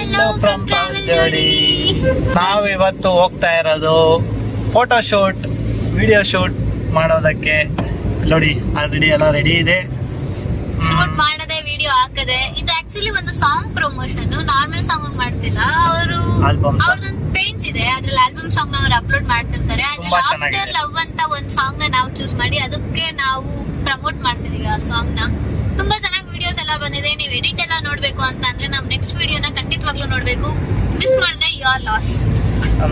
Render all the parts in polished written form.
Hello from Travel Jodi. ನಾವು ಇವತ್ತು ಹೋಗ್ತಾ ಇರೋದು ಫೋಟೋ ಶೂಟ್, ವಿಡಿಯೋ ಶೂಟ್ ಮಾಡೋದಕ್ಕೆ. ನೋಡಿ ಆಲ್ರೆಡಿ ಎಲ್ಲ ರೆಡಿ ಇದೆ. ಶೂಟ್ ಮಾಡದೆ ವಿಡಿಯೋ ಹಾಕದೆ. ಇದು ಆಕ್ಚುಲಿ ಒಂದು ಸಾಂಗ್ ಪ್ರಮೋಷನ್, ನಾರ್ಮಲ್ ಸಾಂಗ್ ಮಾಡ್ತಿಲ್ಲ. ಅವ್ರದೊಂದು ಪೇಜ್ ಇದೆ, ಅದ್ರಲ್ಲಿ ಆಲ್ಬಮ್ ಸಾಂಗ್ ಅವ್ರು ಅಪ್ಲೋಡ್ ಮಾಡ್ತಿರ್ತಾರೆ. ಆಫ್ಟರ್ ಲವ್ ಅಂತ ಒಂದು ಸಾಂಗ್ ನ ನಾವು ಚೂಸ್ ಮಾಡಿ ಅದಕ್ಕೆ ನಾವು ಪ್ರಮೋಟ್ ಮಾಡ್ತಿದೀವಿ. ಆ ಸಾಂಗ್ ನ ತುಂಬಾ ಚೆನ್ನಾಗಿ ವಿಡಿಯೋಸ್ ಎಲ್ಲ ಬಂದಿದೆ. ನೀವು ಎಡಿಟ್ ಎಲ್ಲ ನೋಡ್ಬೇಕು ಅಂತ ಅಂದ್ರೆ ನಮ್ ನೆಕ್ಸ್ಟ್ ವಿಡಿಯೋನ ಖಂಡಿತವಾಗ್ಲೂ ನೋಡ್ಬೇಕು. ಮಿಸ್ ಮಾಡಿದ್ರೆ ಯು ಆರ್ ಲಾಸ್.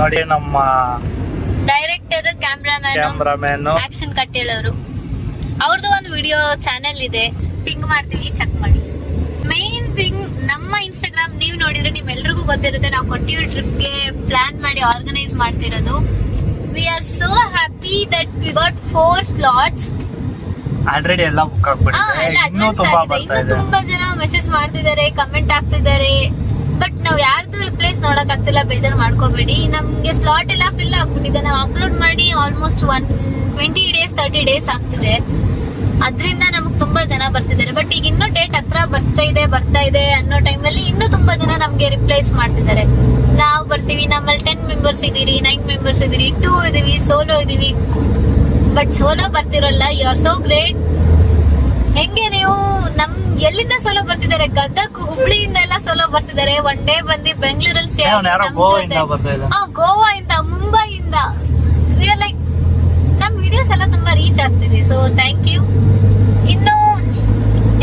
ನೋಡಿ ನಮ್ಮ ಡೈರೆಕ್ಟರ್, ಕ್ಯಾಮ್ರಾಮನ್, ಆಕ್ಷನ್ ಕಟ್ ಹೇಳೋರು, ಅವ್ರದ್ದು ಒಂದು ವಿಡಿಯೋ ಚಾನೆಲ್ ಇದೆ, ಪಿಂಗ್ ಮಾಡ್ತೀವಿ, ಚೆಕ್ ಮಾಡಿ. ಮೈನ್ ಥಿಂಗ್, ನಮ್ಮ ಇನ್ಸ್ಟಾಗ್ರಾಮ್ ನೀವು ನೋಡಿದ್ರೆ ನಿಮ್ಮೆಲ್ರಿಗೂ ಗೊತ್ತಿರುತ್ತೆ, ನಾವು ಕೊಟ್ಟಿರೋ ಟ್ರಿಪ್ಗೆ ಪ್ಲಾನ್ ಮಾಡಿ ಆರ್ಗನೈಸ್ ಮಾಡ್ತಿರೋದು. We are so happy that we got 4 slots. Already ಎಲ್ಲ ಬುಕ್ ಆಗ್ಬಿಟ್ಟಿದೆ. ಇನ್ನೂ ತುಂಬಾ ಜನ ಮೆಸೇಜ್ ಮಾಡ್ತಿದ್ದಾರೆ, ಕಮೆಂಟ್ ಆಗ್ತಿದ್ದಾರೆ. ಬಟ್ ನಾವ್ ಯಾರ್ದು ರಿಪ್ಲೈಸ್ ನೋಡಕ್ ಆಗ್ತಿಲ್ಲ, ಬೇಜಾರ್ ಮಾಡ್ಕೋಬೇಡಿ. ನಮ್ಗೆ ಸ್ಲಾಟ್ ಎಲ್ಲ ಫಿಲ್ ಆಗ್ಬಿಟ್ಟಿದೆ. ನಾವು ಅಪ್ಲೋಡ್ ಮಾಡಿ ಆಲ್ಮೋಸ್ಟ್ 20 days 30 days ಆಗ್ತಿದೆ. ಅದ್ರಿಂದ ನಮಗ್ ತುಂಬಾ ಜನ ಬರ್ತಿದ್ದಾರೆ. ಬಟ್ ಈಗ ಇನ್ನೂ ಡೇಟ್ ಹತ್ರ ಬರ್ತಾ ಇದೆ ಅನ್ನೋ ಟೈಮಲ್ಲಿ ಇನ್ನೂ ತುಂಬಾ ಜನ ನಮ್ಗೆ ರಿಪ್ಲೈಸ್ ಮಾಡ್ತಿದ್ದಾರೆ. ನಾವು ಬರ್ತೀವಿ, ನಮ್ಮಲ್ಲಿ 10 ಮೆಂಬರ್ಸ್ ಇದೀರಿ, 9 ಮೆಂಬರ್ಸ್ ಇದೀರಿ, 2 ಇದೀವಿ, ಸೋಲೋ ಇದೀವಿ. ಬಟ್ ಸೋಲೋ ಬರ್ತಿರಲ್ಲ, ಯು ಆರ್ ಸೋ ಗ್ರೇಟ್. ಹೆಂಗೆ ನೀವು ನಮ್ ಎಲ್ಲಿಂದ ಸೋಲೋ ಬರ್ತಿದ್ದಾರೆ? ಗದಗ್, ಹುಬ್ಳಿಯಿಂದ ಎಲ್ಲ ಸೋಲೋ ಬರ್ತಿದ್ದಾರೆ. ಒನ್ ಡೇ ಬಂದು ಬೆಂಗಳೂರಲ್ಲಿ ಸ್ಟೇ, ಗೋವಾಯಿಂದ, ಮುಂಬೈಯಿಂದ. ವಿ ಆರ್ ಲೈಕ್, ನಮ್ ವಿಡಿಯೋಸ್ ಎಲ್ಲ ತುಂಬಾ ರೀಚ್ ಆಗ್ತಿದೆ. So thank you. ಇನ್ನು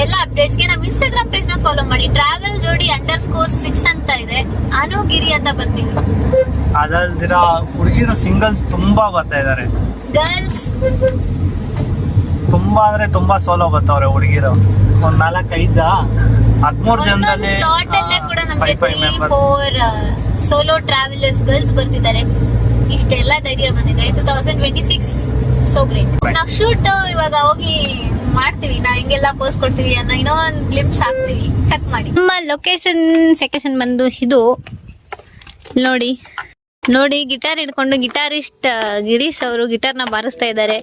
ಎಲ್ಲ ಅಪ್ಡೇಟ್ಸ್ಗೆ ನಮ್ ಇನ್ಸ್ಟಾಗ್ರಾಮ್ ಪೇಜ್ ನ ಫಾಲೋ ಮಾಡಿ. ಟ್ರಾವೆಲ್ ಜೋಡಿ _6 ಅಂತ ಇದೆ. ಅನುಗಿರಿ ಅಂತ ಬರ್ತೀವಿ. ಅದಲ್ದಿರ ಹುಡುಗಿರು ಸಿಂಗಲ್ಸ್ ತುಂಬಾ ಬರ್ತಾ ಇದಾರೆ. ಗರ್ಲ್ಸ್ ತುಂಬಾ ಅಂದ್ರೆ ತುಂಬಾ ಸೋಲೋ ಬರ್ತಾವ್ರೆ ಹುಡುಗಿರು. ಒಂದ್ 4-5 ಜನದಲ್ಲಿ ಸ್ಲಾಟ್ ಅಲ್ಲೇ ಕೂಡ ನಮ್ಗೆ 3-4 ಸೋಲೋ ಟ್ರಾವೆಲರ್ಸ್ ಗರ್ಲ್ಸ್ ಬರ್ತಿದ್ದಾರೆ. ಇಷ್ಟೆಲ್ಲ ಧೈರ್ಯ ಬಂದಿದೆ 2026. So great. ನಾವ್ ಶೂಟ್ ಇವಾಗ ಹೋಗಿ ಮಾಡ್ತೀವಿ, ನಾವ್ ಹಿಂಗೆಲ್ಲ ಪೋಸ್ಟ್ ಕೊಡ್ತೀವಿ ಅನ್ನೋ ಇನ್ನೊಂದ್ ಗ್ಲಿಂಪ್ಸ್ ಹಾಕ್ತಿವಿ, ಚೆಕ್ ಮಾಡಿ. ನಮ್ಮ ಸೆಕೆಷನ್ ಬಂದು ಇದು ನೋಡಿ ಗಿಟಾರ್ ಹಿಡ್ಕೊಂಡು ಗಿಟಾರಿಸ್ಟ್ ಗಿರೀಶ್ ಅವರು ಗಿಟಾರ್ನ ಬಾರಿಸ್ತಾ ಇದ್ದಾರೆ.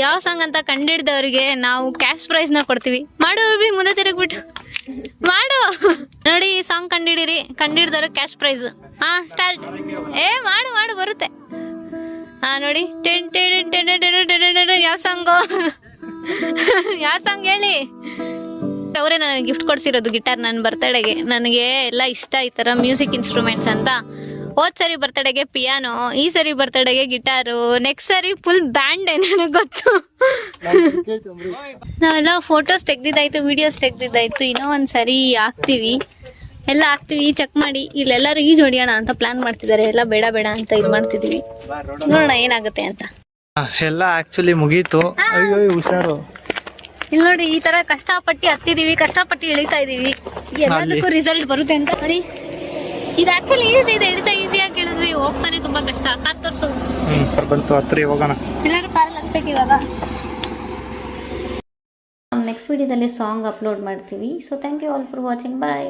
ಯಾವ ಸಾಂಗ್ ಅಂತ ಕಂಡಿಡ್ದವ್ರಿಗೆ ನಾವು ಕ್ಯಾಶ್ ಪ್ರೈಸ್ ನ ಕೊಡ್ತೀವಿ. ಮಾಡು ಮುಂದೆ ತಿರುಗ್ಬಿಟ್ಟು ಮಾಡು. ನೋಡಿ ಈ ಸಾಂಗ್ ಕಂಡಿಡ್ದವ್ರು ಕ್ಯಾಶ್ ಪ್ರೈಸ್. ಹಾ ಸ್ಟಾರ್ಟ್. ಮಾಡು ಬರುತ್ತೆ. ಹಾ ನೋಡಿ, ಯಾವ ಸಾಂಗ್ ಹೇಳಿ. ಅವರೇ ನನಗೆ ಗಿಫ್ಟ್ ಕೊಡ್ಸಿರೋದು ಗಿಟಾರ್ ನನ್ನ ಬರ್ತಡೆಗೆ. ನನಗೆ ಎಲ್ಲ ಇಷ್ಟ ಈ ತರ ಮ್ಯೂಸಿಕ್ ಇನ್ಸ್ಟ್ರೂಮೆಂಟ್ಸ್ ಅಂತ. ಹೋದ್ ಸರಿ ಬರ್ತಡೆಗೆ ಪಿಯಾನೋ, ಈ ಸರಿ ಬರ್ತಡೆಗೆ ಗಿಟಾರು, ನೆಕ್ಸ್ಟ್ ಸರಿ ಫುಲ್ ಬ್ಯಾಂಡ್. ನನಗೆ ಗೊತ್ತು. ನಾವೆಲ್ಲ ಫೋಟೋಸ್ ತೆಗ್ದಿದ್ದಾಯ್ತು, ವಿಡಿಯೋಸ್ ತೆಗ್ದಿದ್ದಾಯ್ತು. ಇನ್ನೂ ಒಂದ್ಸರಿ ಹಾಕ್ತಿವಿ, ಚೆಕ್ ಮಾಡಿ. ಇಲ್ಲೆಲ್ಲರೂ ಈಜು ಹೊಡಿಯೋಣ ಅಂತ ಪ್ಲಾನ್ ಮಾಡ್ತಿದ್ದಾರೆ. ಎಲ್ಲ ಬೇಡ ಅಂತ ಇದು ಮಾಡ್ತಿದೀವಿ. ನೋಡೋಣ ಏನಾಗುತ್ತೆ ಅಂತ. ಎಲ್ಲ ಆಕ್ಚುಲಿ ಮುಗೀತು. ಹುಷಾರು. ಇಲ್ಲಿ ನೋಡಿ, ಈ ತರ ಕಷ್ಟಪಟ್ಟು ಹತ್ತಿದೀವಿ, ಕಷ್ಟಪಟ್ಟು ಇಳಿತಾ ಇದೀವಿ. ಎಲ್ಲದಕ್ಕೂ ರಿಸಲ್ಟ್ ಬರುತ್ತೆ ಅಂತ ನೋಡಿ. ಇದು ಆಕ್ಚುಲಿ ಈಸಿ ಇದೆ, ಇಳಿತಾ ಈಸಿಯಾಗಿ ಇಳಿದ್ವಿ. ಹೋಗ್ತಾನೆ ತುಂಬಾ ಕಷ್ಟ. ಕಾರ್ ತೋರ್ಸು. ಬಂತು, ಹತ್ತಿರ ಹೋಗೋಣ. ಎಲ್ಲರೂ ಕಾರಲ್ಲಿ ಹತ್ಬೇಕು ಇವಾಗ. ನೆಕ್ಸ್ಟ್ ವಿಡಿಯೋದಲ್ಲಿ ಸಾಂಗ್ ಅಪ್ಲೋಡ್ ಮಾಡ್ತೀವಿ. So thank you all for watching. Bye.